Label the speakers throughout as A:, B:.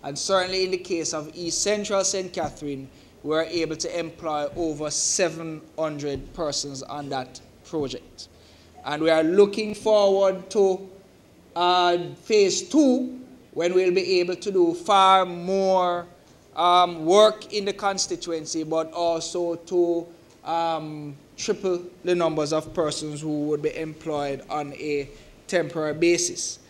A: And certainly in the case of East Central St. Catherine, we were able to employ over 700 persons on that project. And we are looking forward to phase 2, when we'll be able to do far more work in the constituency, but also to triple the numbers of persons who would be employed on a temporary basis.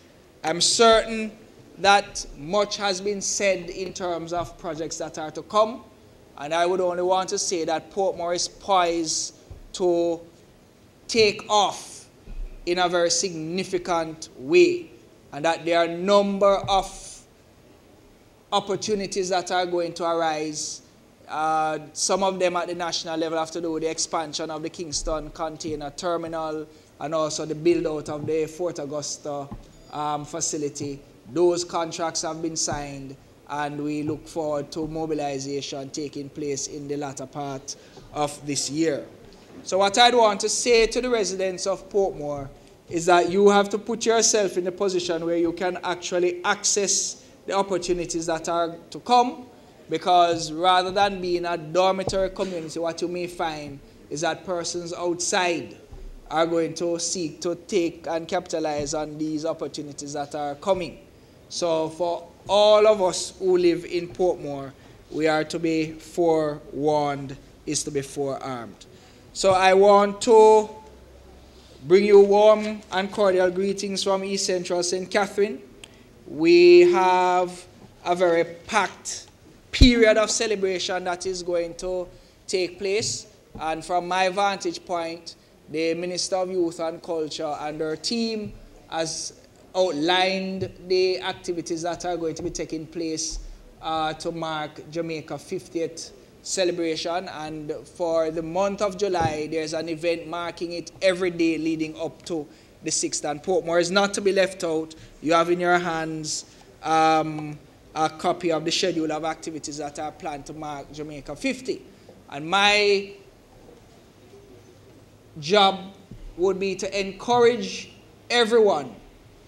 A: I'm certain that much has been said in terms of projects that are to come, and I would only want to say that Portmore is poised to take off in a very significant way, and that there are a number of opportunities that are going to arise. Some of them at the national level have to do with the expansion of the Kingston container terminal and also the build-out of the Fort Augusta facility. Those contracts have been signed, and we look forward to mobilization taking place in the latter part of this year. So what I'd want to say to the residents of Portmore is that you have to put yourself in a position where you can actually access the opportunities that are to come, because rather than being a dormitory community, what you may find is that persons outside are going to seek to take and capitalize on these opportunities that are coming. So for all of us who live in Portmore, we are to be forewarned is to be forearmed. So I want to bring you warm and cordial greetings from East Central St. Catherine. We have a very packed period of celebration that is going to take place. And from my vantage point, the Minister of Youth and Culture and her team has outlined the activities that are going to be taking place to mark Jamaica's 50th celebration. And for the month of July, there's an event marking it every day leading up to the 6th. And Portmore is not to be left out. You have in your hands a copy of the schedule of activities that are planned to mark Jamaica 50. And my job would be to encourage everyone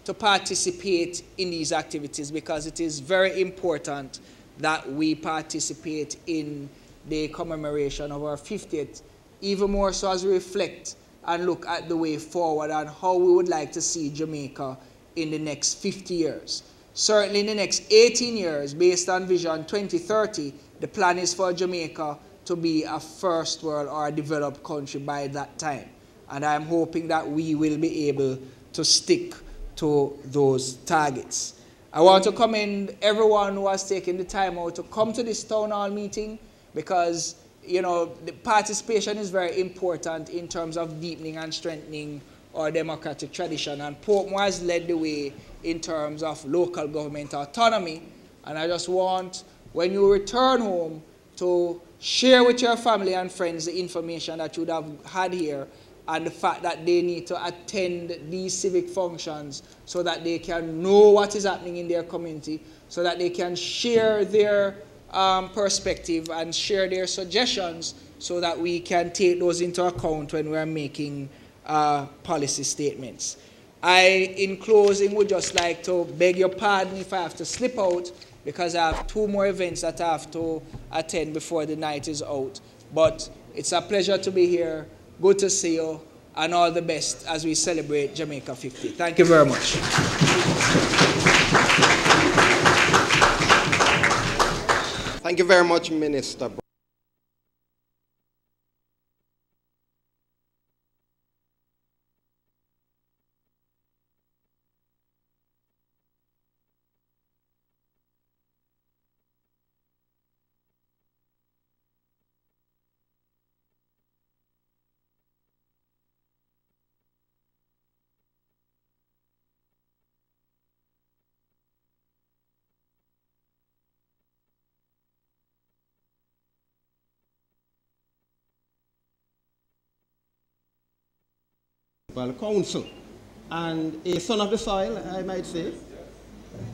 A: to participate in these activities, because it is very important that we participate in the commemoration of our 50th, even more so as we reflect and look at the way forward and how we would like to see Jamaica in the next 50 years. Certainly in the next 18 years, based on Vision 2030, the plan is for Jamaica to be a first world or a developed country by that time. And I'm hoping that we will be able to stick to those targets. I want to commend everyone who has taken the time out to come to this town hall meeting, because you know, the participation is very important in terms of deepening and strengthening our democratic tradition. And Portmore has led the way in terms of local government autonomy. And I just want, when you return home, to share with your family and friends the information that you would have had here, and the fact that they need to attend these civic functions so that they can know what is happening in their community, so that they can share their perspective and share their suggestions, so that we can take those into account when we are making policy statements. I, in closing, would just like to beg your pardon if I have to slip out, because I have 2 more events that I have to attend before the night is out. But it's a pleasure to be here. Good to see you, and all the best as we celebrate Jamaica 50. Thank you very much.
B: Thank you very much, Minister. Council, and a son of the soil, I might say,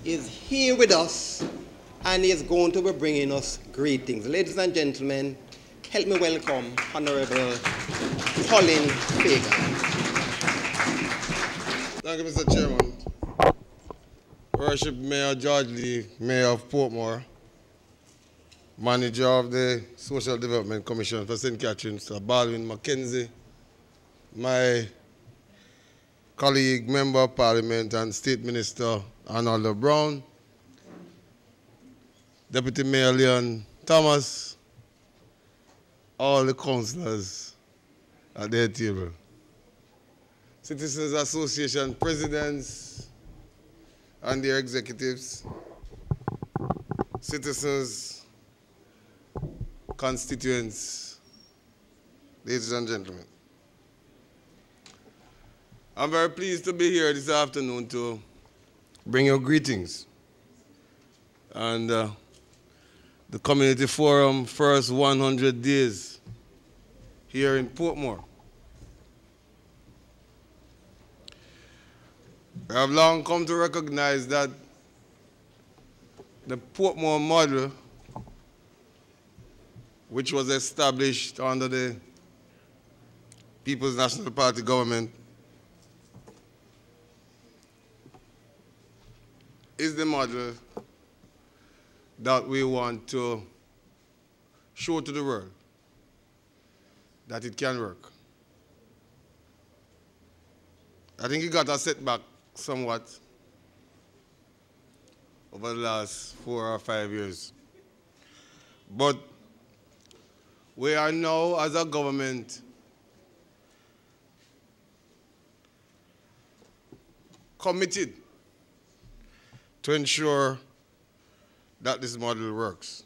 B: is here with us, and is going to be bringing us greetings. Ladies and gentlemen, help me welcome Honorable Collin Fagon.
C: Thank you, Mr. Chairman. Worship Mayor George Lee, Mayor of Portmore, Manager of the Social Development Commission for St. Catharines, Mr. Baldwin Mackenzie, my colleague, Member of Parliament and State Minister Arnold Brown, Deputy Mayor Leon Thomas, all the councillors at their table, Citizens Association presidents and their executives, citizens, constituents, ladies and gentlemen. I'm very pleased to be here this afternoon to bring you greetings. And the Community Forum first 100 days here in Portmore. I have long come to recognize that the Portmore model, which was established under the People's National Party government, is the model that we want to show to the world that it can work. I think it got a setback somewhat over the last 4 or 5 years. But we are now, as a government, committed to ensure that this model works.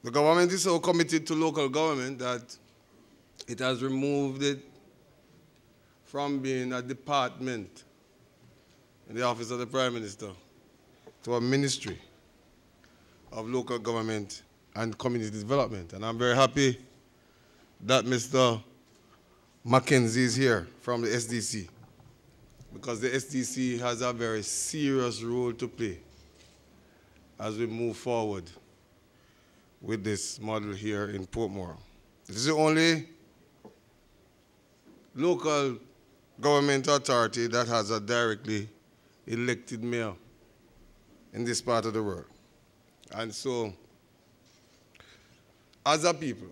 C: The government is so committed to local government that it has removed it from being a department in the office of the Prime Minister to a ministry of local government and community development. And I'm very happy that Mr. Mackenzie is here from the SDC, because the SDC has a very serious role to play as we move forward with this model here in Portmore. This is the only local government authority that has a directly elected mayor in this part of the world. And so, as a people,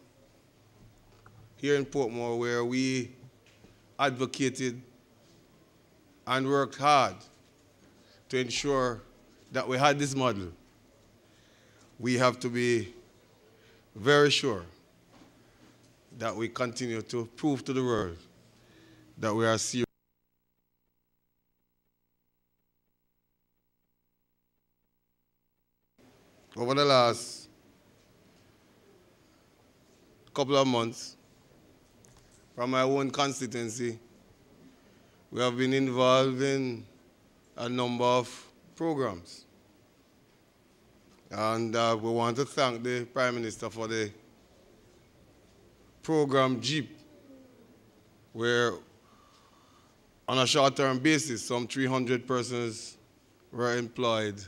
C: here in Portmore, where we advocated and worked hard to ensure that we had this model, we have to be very sure that we continue to prove to the world that we are serious. Over the last couple of months, from my own constituency, we have been involved in a number of programs. And we want to thank the Prime Minister for the program JEEP, where on a short-term basis, some 300 persons were employed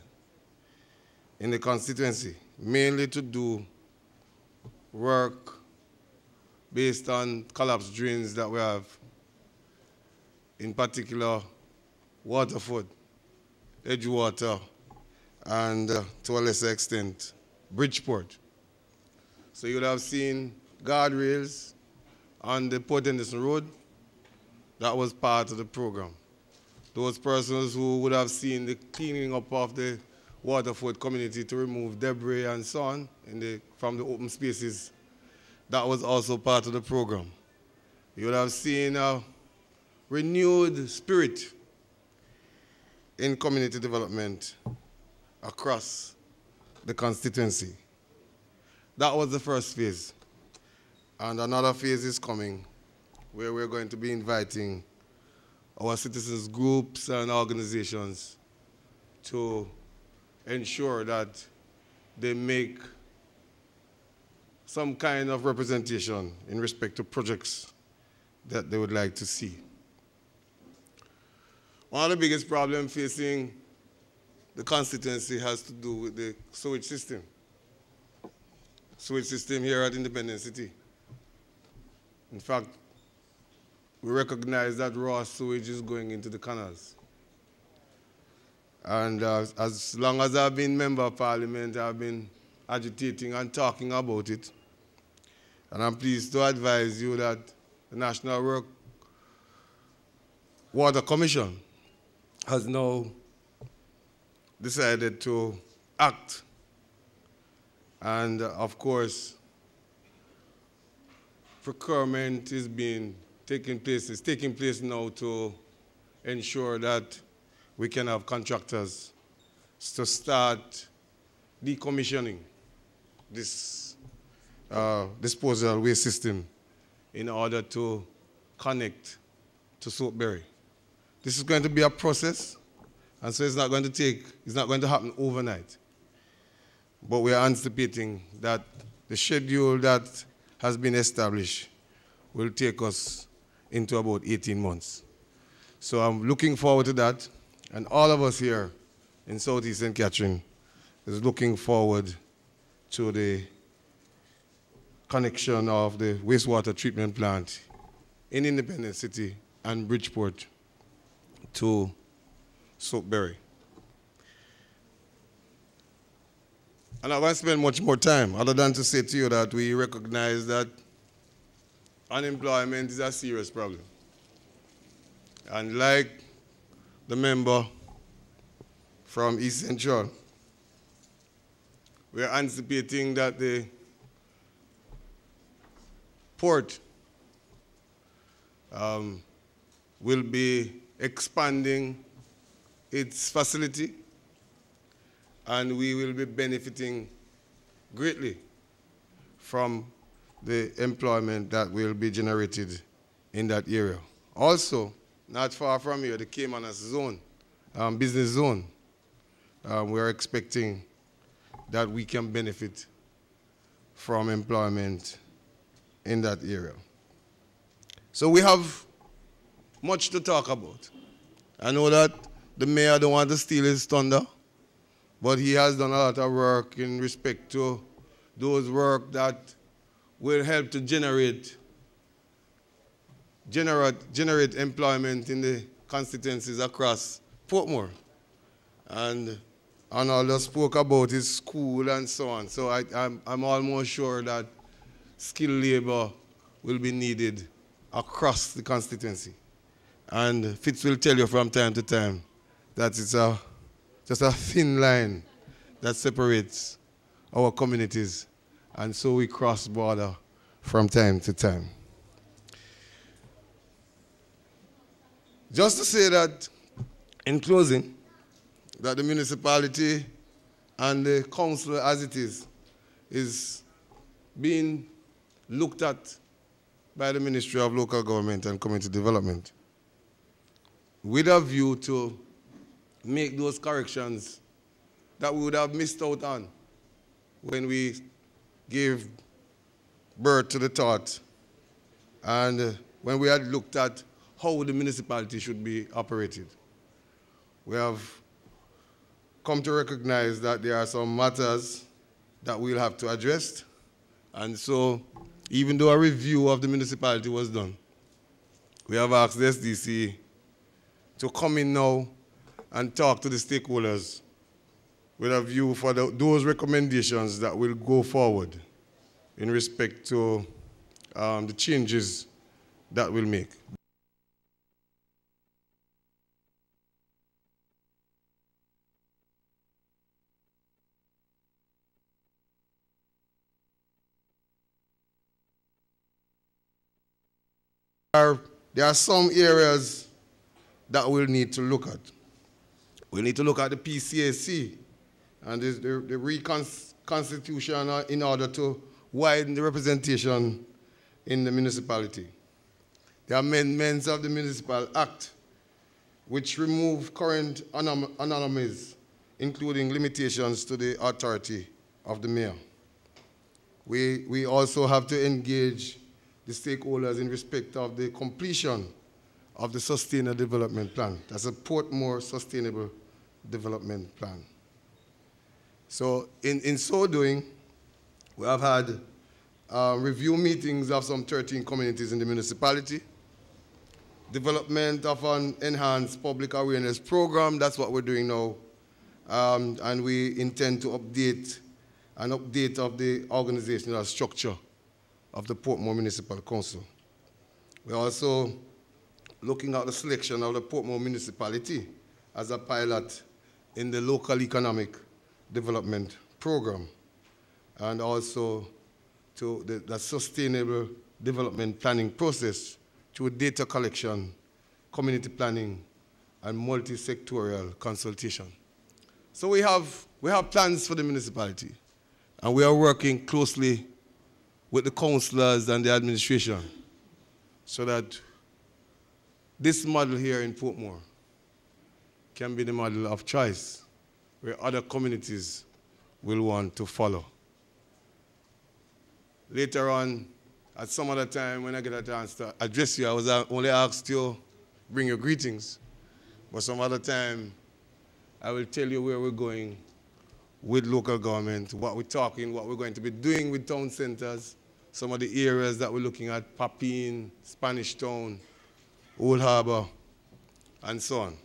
C: in the constituency, mainly to do work based on collapsed drains that we have, in particular Waterford, Edgewater, and to a lesser extent, Bridgeport. So you would have seen guardrails on the Port Henderson Road. That was part of the program. Those persons who would have seen the cleaning up of the Waterford community to remove debris and so on from the open spaces, that was also part of the program. You would have seen a renewed spirit in community development across the constituency. That was the first phase. And another phase is coming, where we're going to be inviting our citizens groups and organizations to ensure that they make some kind of representation in respect to projects that they would like to see. One of the biggest problems facing the constituency has to do with the sewage system. Sewage system here at Independence City. In fact, we recognize that raw sewage is going into the canals. And as long as I've been member of parliament, I've been agitating and talking about it. And I'm pleased to advise you that the National Water Commission has now decided to act. And of course, procurement is taking place now to ensure that we can have contractors to start decommissioning this disposal waste system in order to connect to Soapberry. This is going to be a process, and so it's not going to happen overnight. But we are anticipating that the schedule that has been established will take us into about 18 months. So I'm looking forward to that, and all of us here in Southeast St. Catherine is looking forward to the connection of the wastewater treatment plant in Independence City and Bridgeport to Soapberry. I'm not going to spend much more time other than to say to you that we recognize that unemployment is a serious problem. And like the member from East Central, we are anticipating that the port will be expanding its facility, and we will be benefiting greatly from the employment that will be generated in that area. Also, not far from here, the Caymanas zone, business zone, we're expecting that we can benefit from employment in that area. So we have much to talk about. I know that the mayor don't want to steal his thunder, but he has done a lot of work in respect to those work that will help to generate employment in the constituencies across Portmore. And Arnold spoke about his school and so on. So I'm almost sure that skilled labor will be needed across the constituency. And Fitz will tell you from time to time that it's just a thin line that separates our communities. And so we cross border from time to time. Just to say that, in closing, that the municipality and the council as it is being looked at by the Ministry of Local Government and Community Development with a view to make those corrections that we would have missed out on when we gave birth to the thought and when we had looked at how the municipality should be operated. We have come to recognize that there are some matters that we'll have to address. And so, even though a review of the municipality was done, we have asked the SDC to come in now and talk to the stakeholders with a view for those recommendations that will go forward in respect to the changes that we'll make. There are some areas that we'll need to look at. We need to look at the PCAC and the reconstitution in order to widen the representation in the municipality. The amendments of the Municipal Act, which remove current anomalies, including limitations to the authority of the mayor. We also have to engage the stakeholders in respect of the completion of the Sustainable Development Plan. That's a Portmore Sustainable Development Plan. So in so doing, we have had review meetings of some 13 communities in the municipality. development of an enhanced public awareness program. That's what we're doing now. And we intend to update of the organizational structure of the Portmore Municipal Council. We're also looking at the selection of the Portmore municipality as a pilot in the local economic development program, and also to the sustainable development planning process through data collection, community planning, and multi-sectorial consultation. So we have plans for the municipality, and we are working closely with the councillors and the administration so that this model here in Portmore can be the model of choice where other communities will want to follow. Later on, at some other time when I get a chance to address you, I was only asked to bring your greetings, but some other time I will tell you where we're going with local government, what we're talking, what we're going to be doing with town centers, some of the areas that we're looking at, Papine, Spanish Town, Old Harbor, and so on.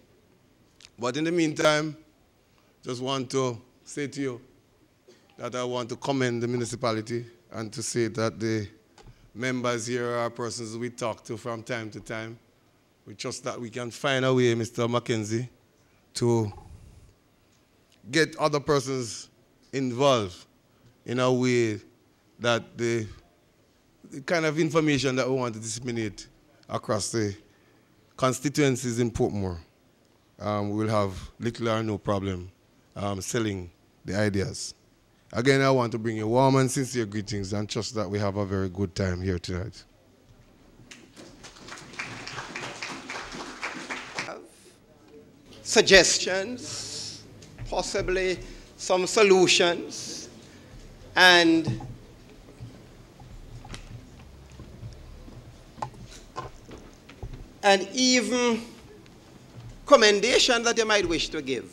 C: But in the meantime, just want to say to you that I want to commend the municipality and to say that the members here are persons we talk to from time to time. We trust that we can find a way, Mr. Mackenzie, to get other persons involved in a way that the kind of information that we want to disseminate across the constituencies in Portmore, we will have little or no problem selling the ideas. Again, I want to bring you warm and sincere greetings and trust that we have a very good time here tonight.
B: Suggestions, possibly some solutions, and even commendations that you might wish to give.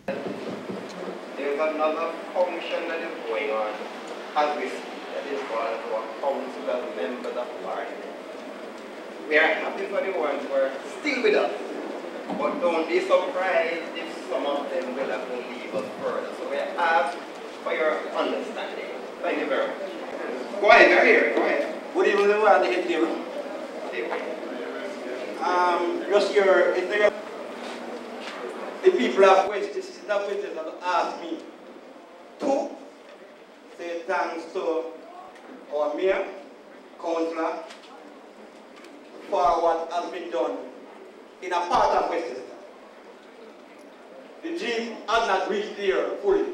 B: There's another function that is going on as we speak that is called our Council of Members of Parliament. We are happy for the ones who are still with us, but don't be surprised if some of them will have to leave us further. So we ask for your understanding. Thank you very much. Go ahead, you're here. Go ahead. Good evening, everyone. Just your, the people have questions that ask me to say thanks to our mayor, councillor, for what has been done in a part of Westchester. The dream has not reached there fully,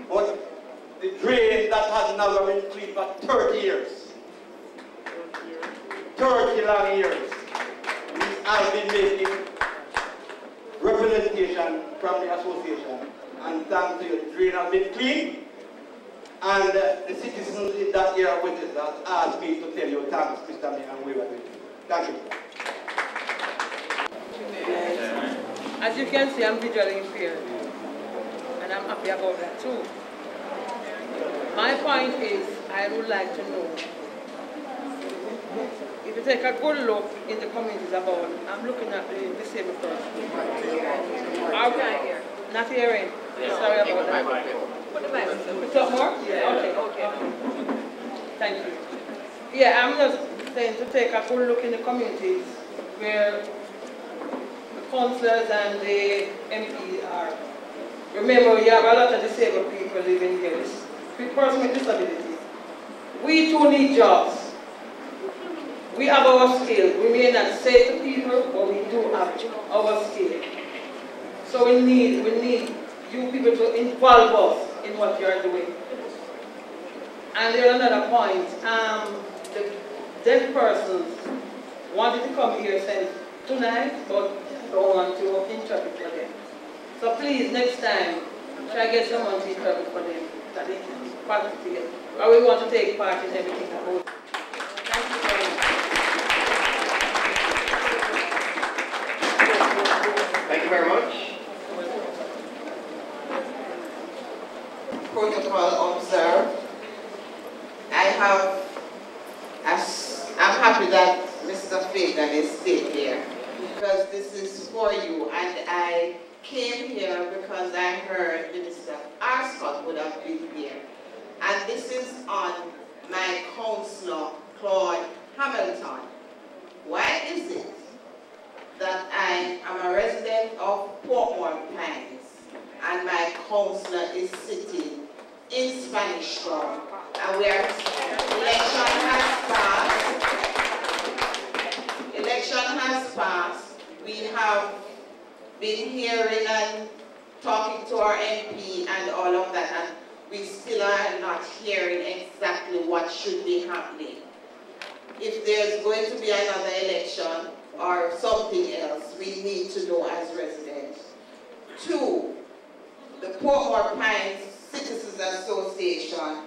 B: but the drain that has now been cleaned for 30 years, 30 long years, we have been making representation from the association, and thanks to you, the drain has been cleaned, and the citizens in that area of Westchester have asked me to tell you thanks, Mr. Mayor, and we were doing it. Thank you.
D: As you can see, I'm visually impaired, and I'm happy about that too. My point is, I would like to know, if you take a good look in the communities about, I'm looking at the disabled person. Okay, not hearing. Sorry about that. We talk more? Yeah. Okay. Thank you. Yeah, I'm just saying to take a good look in the communities where councillors and the MPs are. Remember, you have a lot of disabled people living here, persons with disabilities. We too need jobs. We have our skills. We may not say to people, but we do have our skills. So we need you people to involve us in what you are doing. And there's another point. The deaf persons wanted to come here since tonight, but don't want to interpret for them. So please, next time, try to get someone to interpret for them, that they can participate. Or we want to take part in everything about it. Thank you very much.
B: Thank you very much. Protocol observed. I'm happy that Mr. Fagon is taking
E: I came here because I heard Minister Arscott would have been here. And this is on my councillor, Claude Hamilton. Why is it that I am a resident of Portmore Pines and my councillor is sitting in Spanish Town, and where election has passed, we have been hearing and talking to our MP and all of that, and we still are not hearing exactly what should be happening. If there's going to be another election or something else, we need to know as residents. Two, the Portmore Pines Citizens Association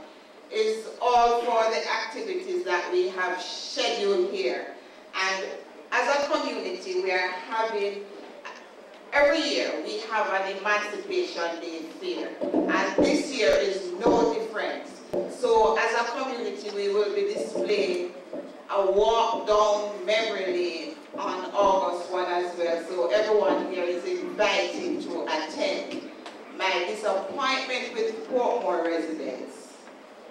E: is all for the activities that we have scheduled here. And as a community, we are having, every year we have an Emancipation Day fair. And this year is no different. So as a community, we will be displaying a walk down memory lane on August 1 as well. So everyone here is invited to attend. My disappointment with Portmore residents,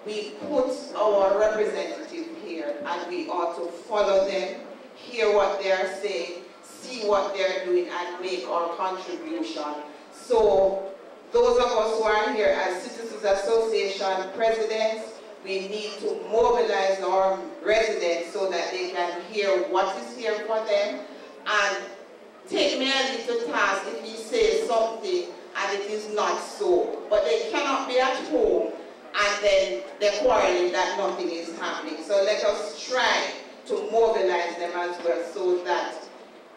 E: we put our representative here and we ought to follow them, hear what they are saying, see what they're doing and make our contribution. So those of us who are here as Citizens Association presidents, we need to mobilize our residents so that they can hear what is here for them and take me a little task if he says something and it is not so. But they cannot be at home and then they're quarreling that nothing is happening. So let us try to mobilize them as well so that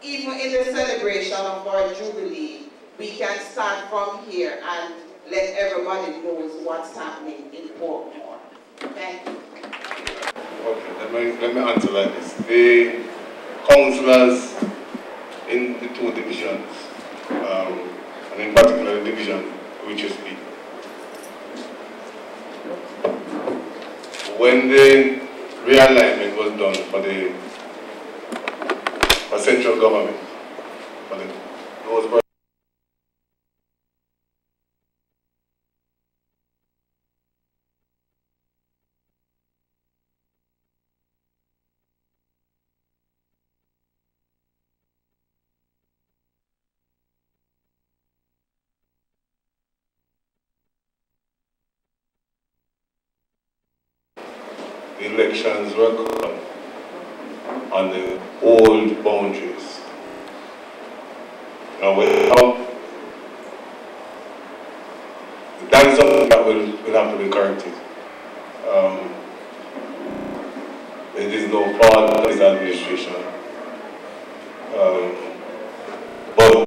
E: even in the celebration of our Jubilee, we can start from here and let everybody know what's happening in Portmore. Thank you.
C: Okay, let me answer like this. The councillors in the two divisions, and in particular the division which you speak, when the realignment was done for central government, those elections were called on the old boundaries. Now, that is something that will have to be corrected. It is no fault of this administration. But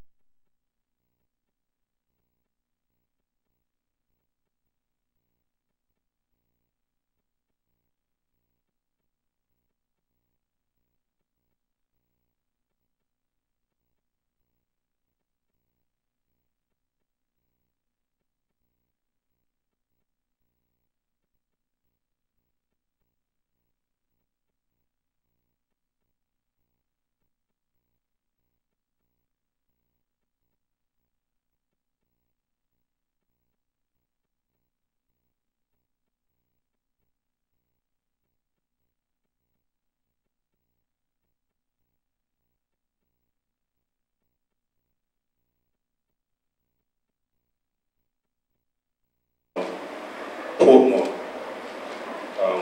C: Portmore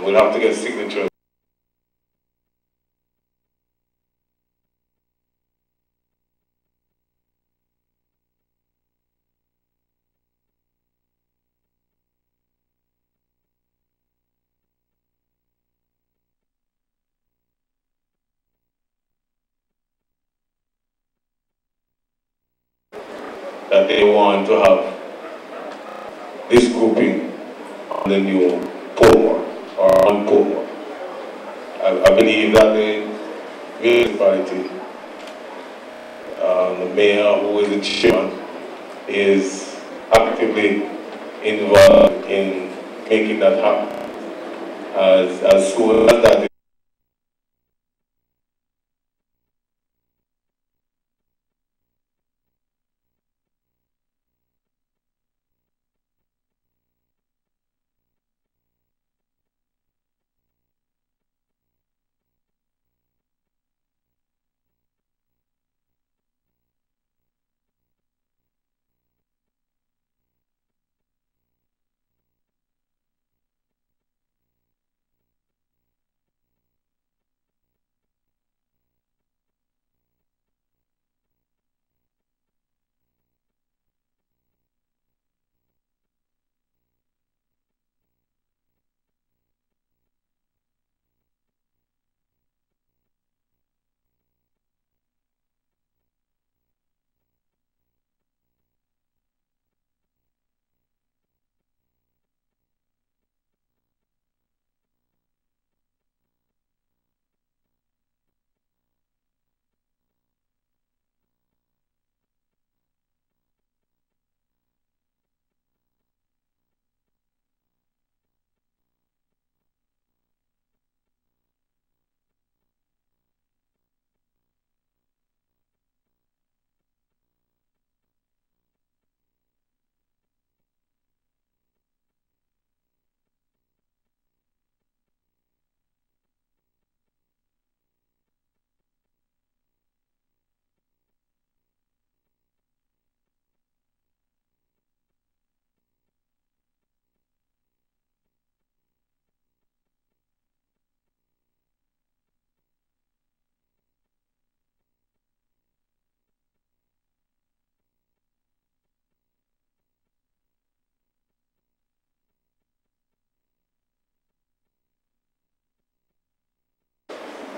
C: will have to get signatures. That they want to have this grouping on the new Portmore or on Portmore. I believe that the municipality, the mayor who is the chairman, is actively involved in making that happen. As soon as that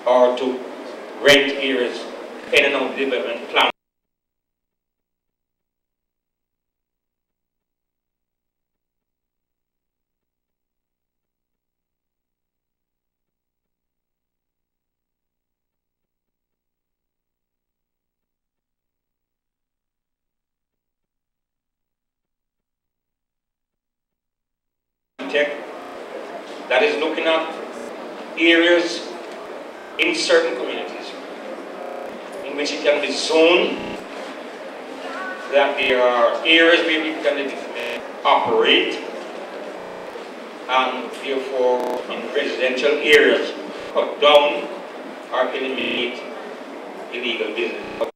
F: or to rent areas in and out of development plan. That is looking at areas in certain communities in which it can be zoned, that there are areas where we can operate, and therefore in residential areas cut down or eliminate illegal business.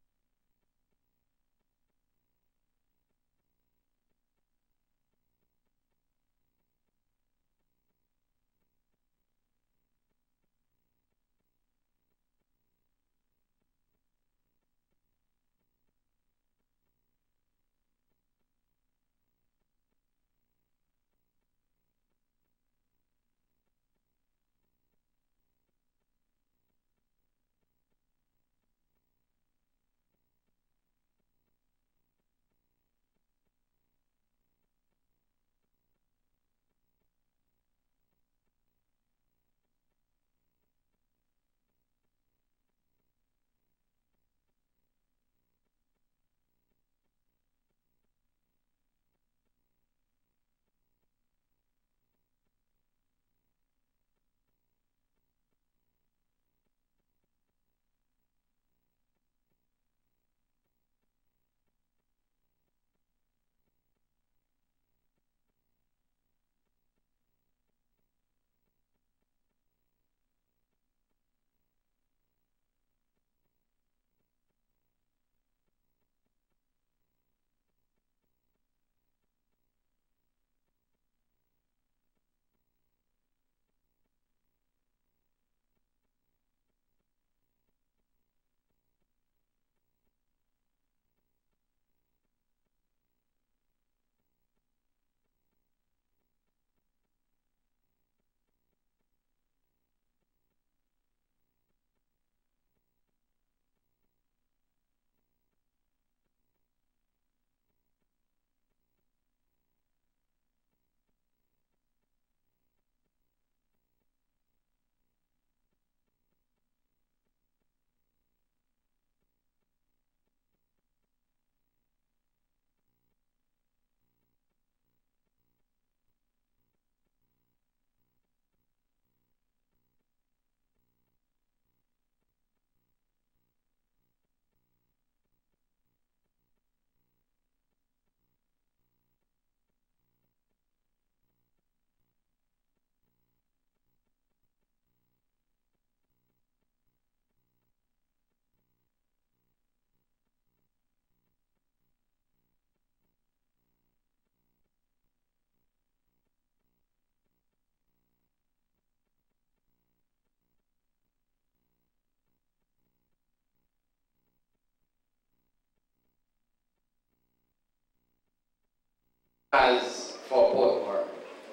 G: As for Portmore,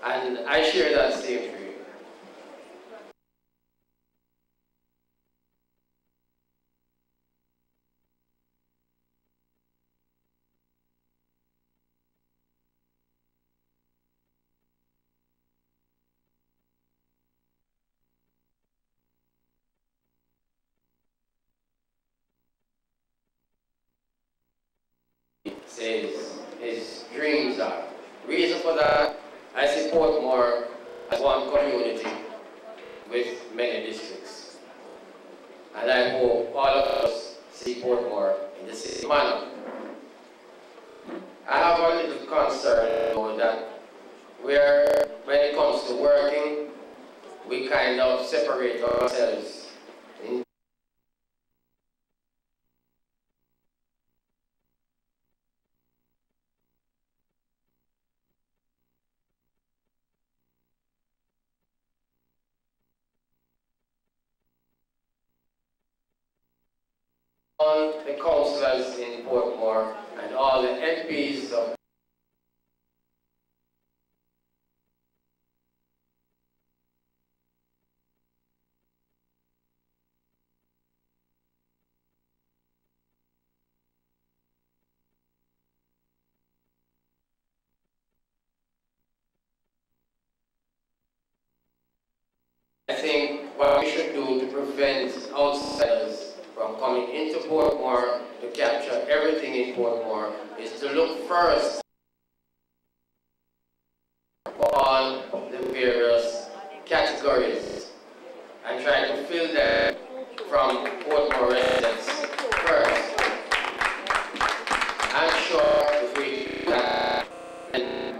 G: and I share that same view. Says his dreams are. Reason for that, I see Portmore as one community with many districts. And I hope all of us see Portmore in the same manner. I have a little concern though that when it comes to working, we kind of separate ourselves in all the councillors in Portmore and all the MPs of I think what we should do to prevent outsiders from coming into Portmore to capture everything in Portmore is to look first for all the various categories and try to fill them from Portmore residents first. I'm sure if we do that, and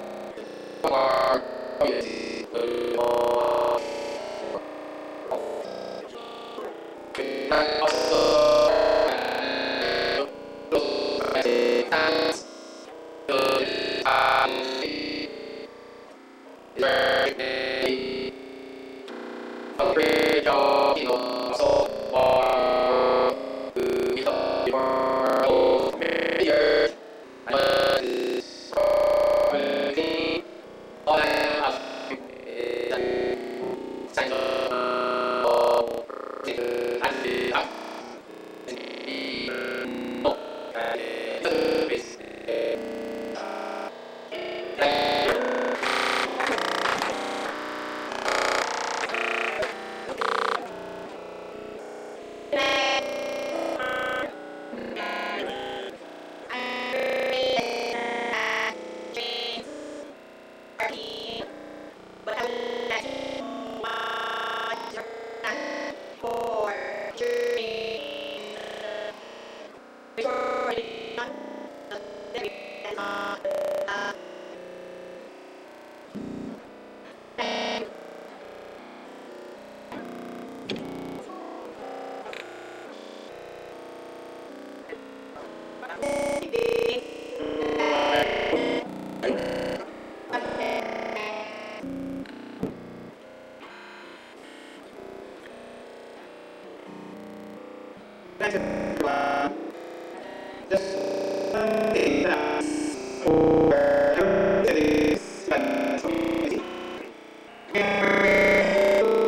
G: our community will be more.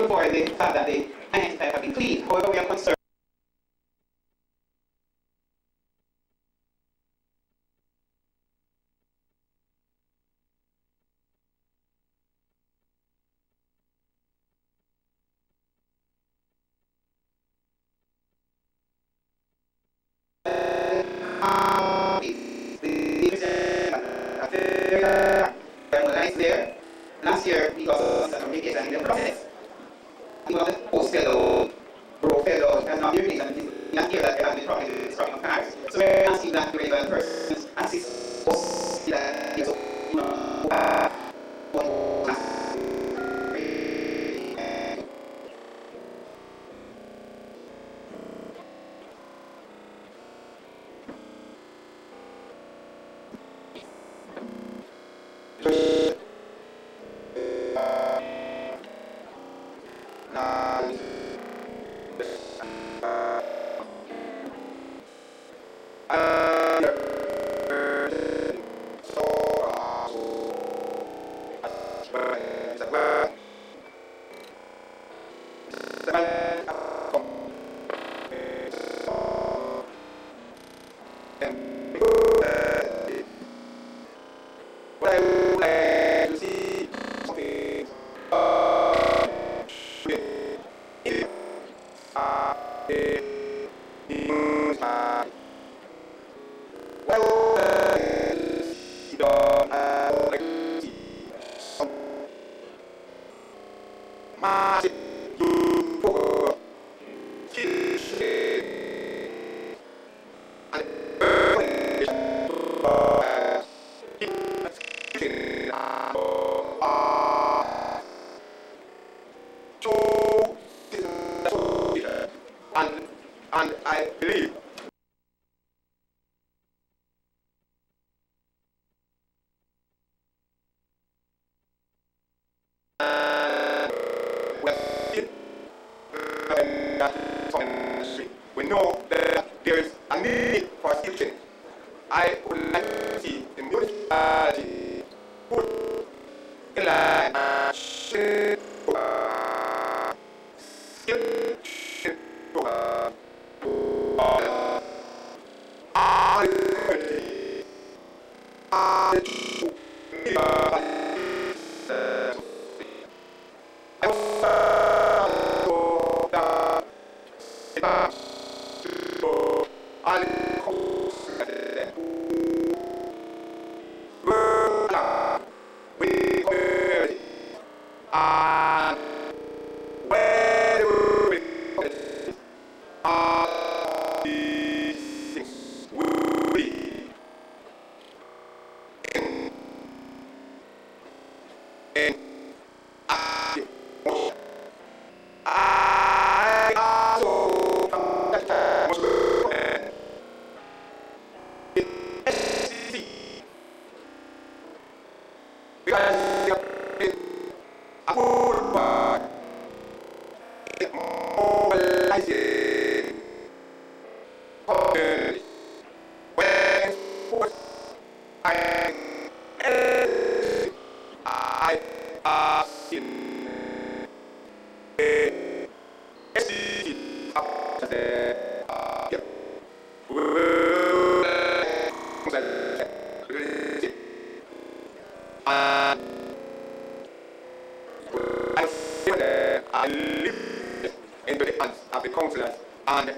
H: For the fact that the identified have been clean. However, we are concerned. There. Last year, because of some communication in the process, the post fellow, bro fellow, has not been released, and last year that there has been problems with destruction of cars. So we're asking that the relevant persons assist us in that,
I: and I believe we know that there is a need for skill. I would like to see the municipality put in line skill I I also from that time was because a good part mobilizing public when force I in I live into the hands of the councillors and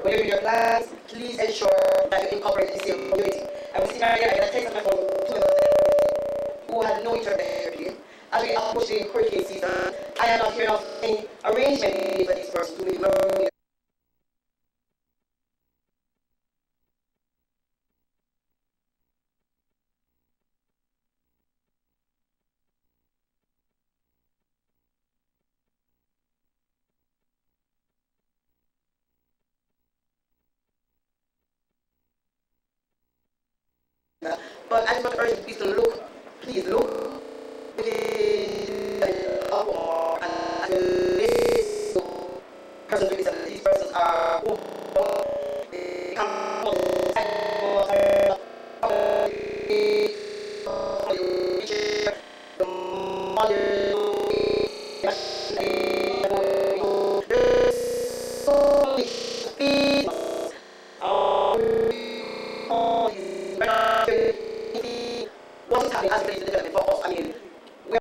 D: when you do your plans, please ensure that you incorporate the disabled community. And we see right here, I'm going to take some from two members of the community who had no interest in the airplane. As we approach the hurricane season, I am not hearing of any arrangement for these persons to be but I just want to urge you to look, please look within the or and this persons with disabilities. These persons are they come from what is happening as it relates to development for us. I mean, we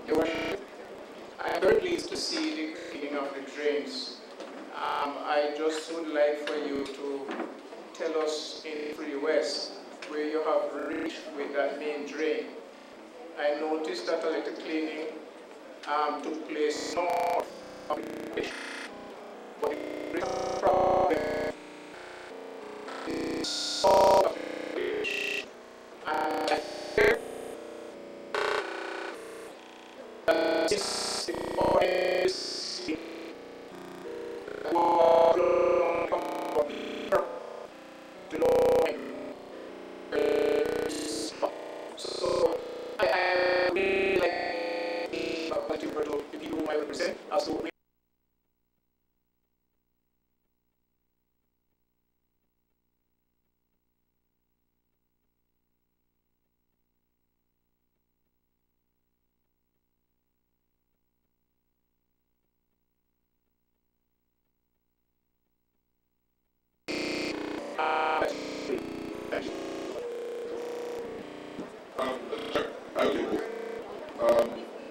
J: Your Worship, I am very pleased to see the cleaning of the drains. I just would like for you to tell us in Free West where you have reached with that main drain. I noticed that a little cleaning took place north of the bridge, but the real problem is south of the bridge. And I fear that since the forest so I really like the people whom I represent as to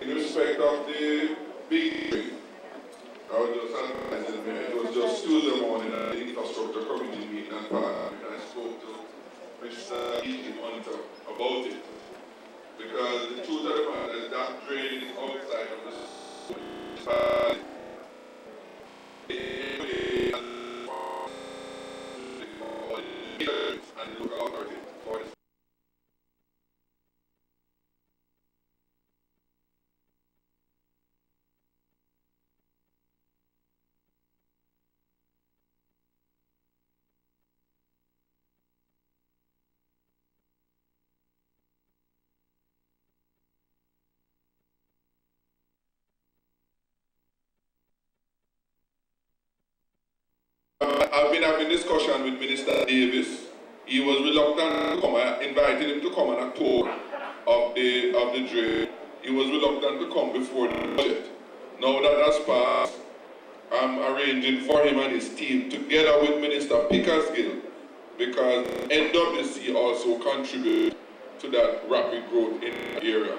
K: in respect of the big tree, I was just analyzing a minute. It was just Tuesday morning at the infrastructure committee meeting and Parliament, and I spoke to Mr. Eaton Hunter about it. Because the truth of the matter is that drain is outside of the and local authority for this. I've been having discussion with Minister Davis. He was reluctant to come. I invited him to come on October of the drain. He was reluctant to come before the budget. Now that has passed, I'm arranging for him and his team together with Minister Pickersgill, because NWC also contribute to that rapid growth in the area.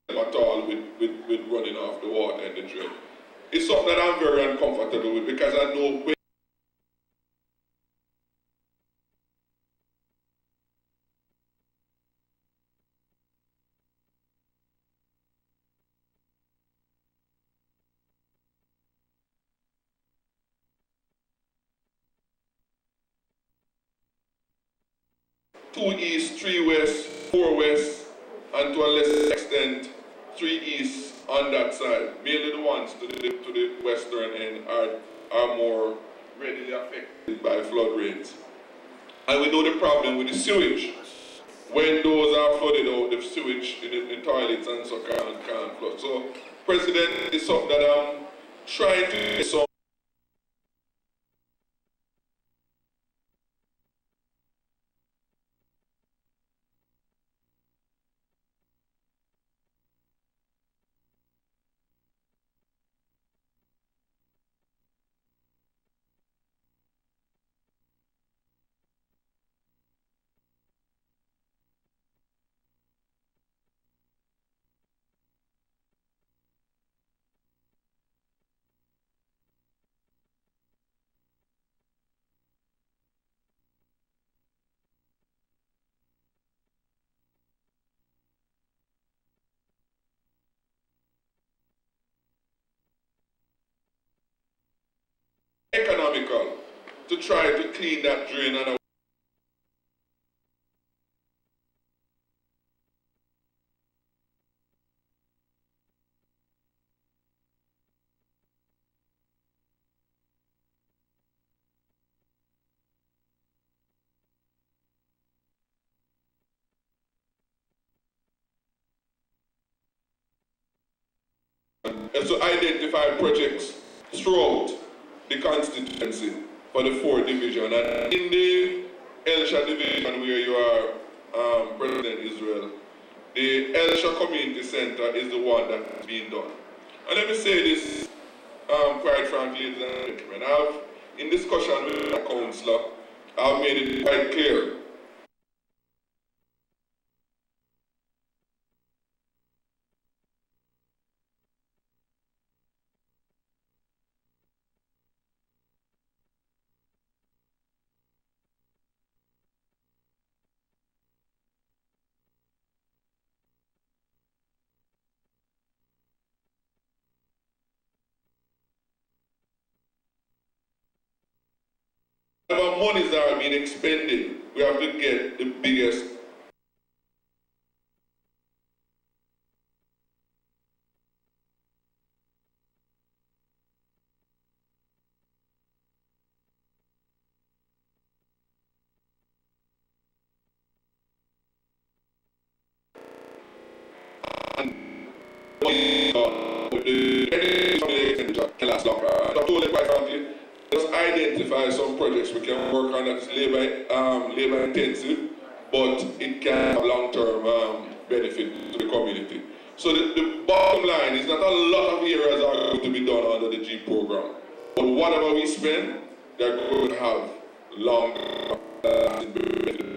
K: At all with running off the water and the drain. It's something that I'm very uncomfortable with, because I know when 2 east, 3 west, 4 west, and to a lesser extent, 3 east on that side. Mainly the ones to the western end are more readily affected by flood rates. And we know the problem with the sewage. When those are flooded out, the sewage in the toilets and so can't flood. So, President, is something that I'm trying to get some. Economical to try to clean that drain and so identify projects throughout the constituency for the 4th division. And in the Elsha division, where you are President Israel, the Elsha Community Center is the one that is being done. And let me say this quite frankly, ladies and gentlemen, in discussion with the councillor, I've made it quite clear. Whatever monies that are being expended, we have to get the biggest and with the expenditure can last longer. I told them quite frankly, just identify some projects we can work on that's labor intensive, but it can have long-term benefit to the community. So the bottom line is that a lot of areas are going to be done under the G program. But whatever we spend, they're going to have long-term benefit.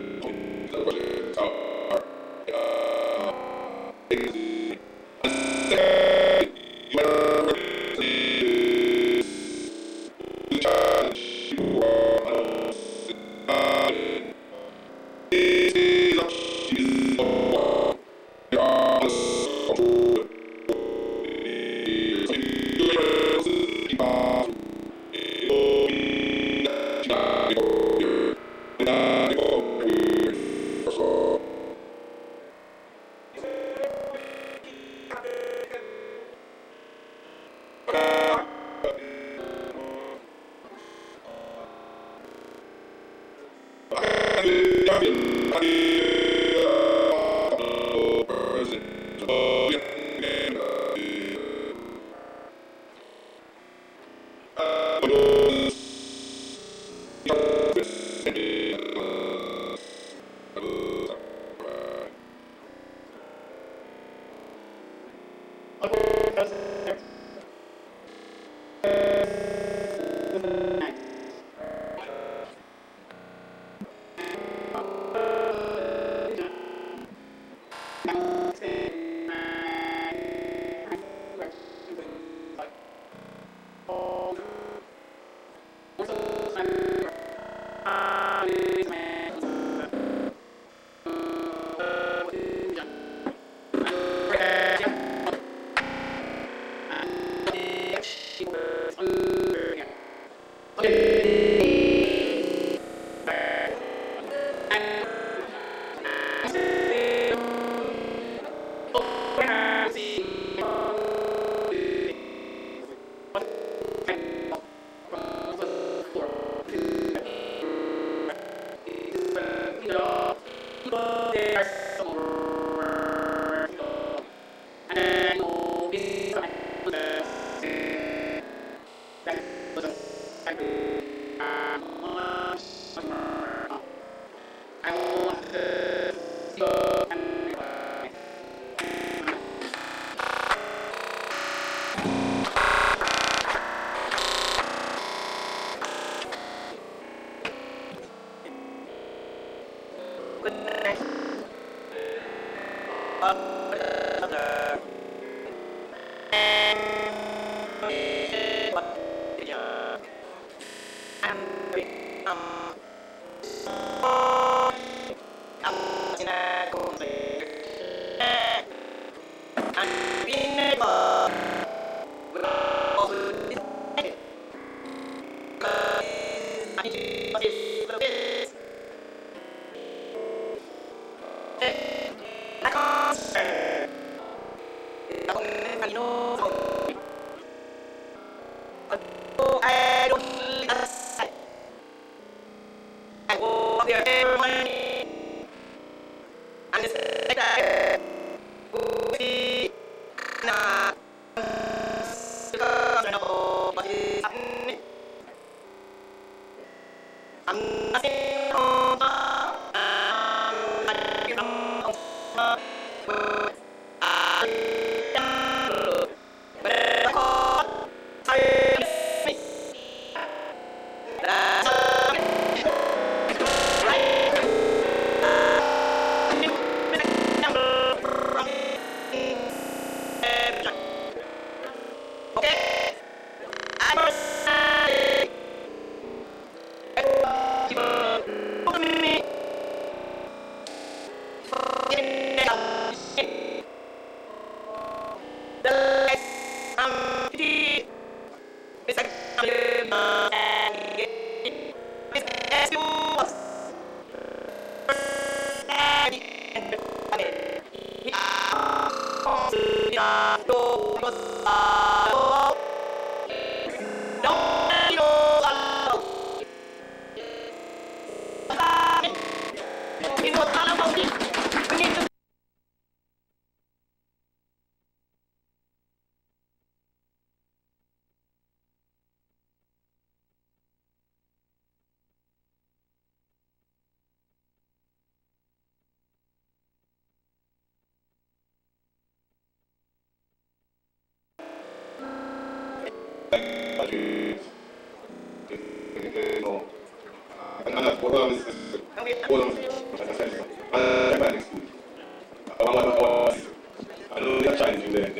F: that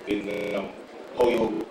F: in how you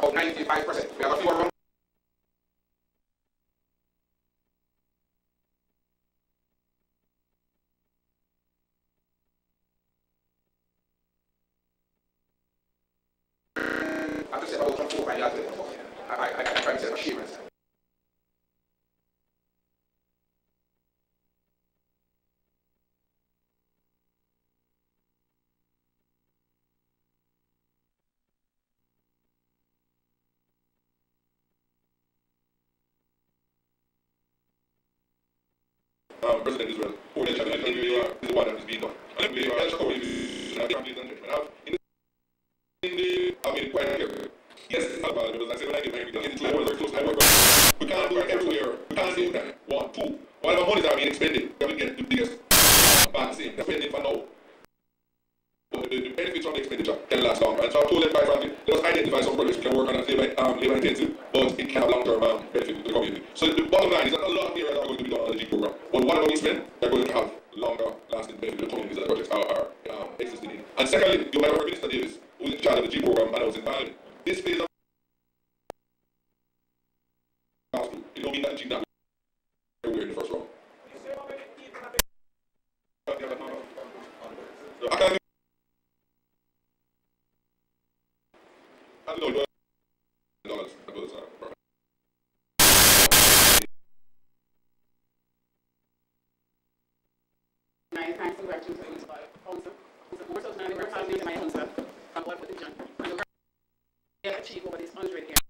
I: about 95%. We have a few around. I have to say about from 4 or 5 years ago. I can't try to say achievements. President Israel, who is the one that is being done. And we are showing this and I mean, quite careful. Yes, it's not about it, because I said when I get married, it's very close. I work. We can't do it everywhere. We can't do that. 1, 2. Whatever monies are being expended, we have to get the biggest vaccine. They're spending for now. The benefits from the expenditure can last longer. And so I told them quite frankly, let us identify some projects we can work on as labor intensive, but it can have long-term benefit to the community. So the bottom line is that a lot of areas are going to be done on the G program. But whatever we spend, they're going to have longer lasting benefit to the communities that the projects are existing in. And secondly, you might have heard Minister Davis, who is in charge of the G program, announced in Parliament. This phase of it don't mean that the G not everywhere in the first round. I can't $100
L: thanks and gratitude to the municipal council. More so than the work has been to my council from what position. And the work they have achieved over this 100 years.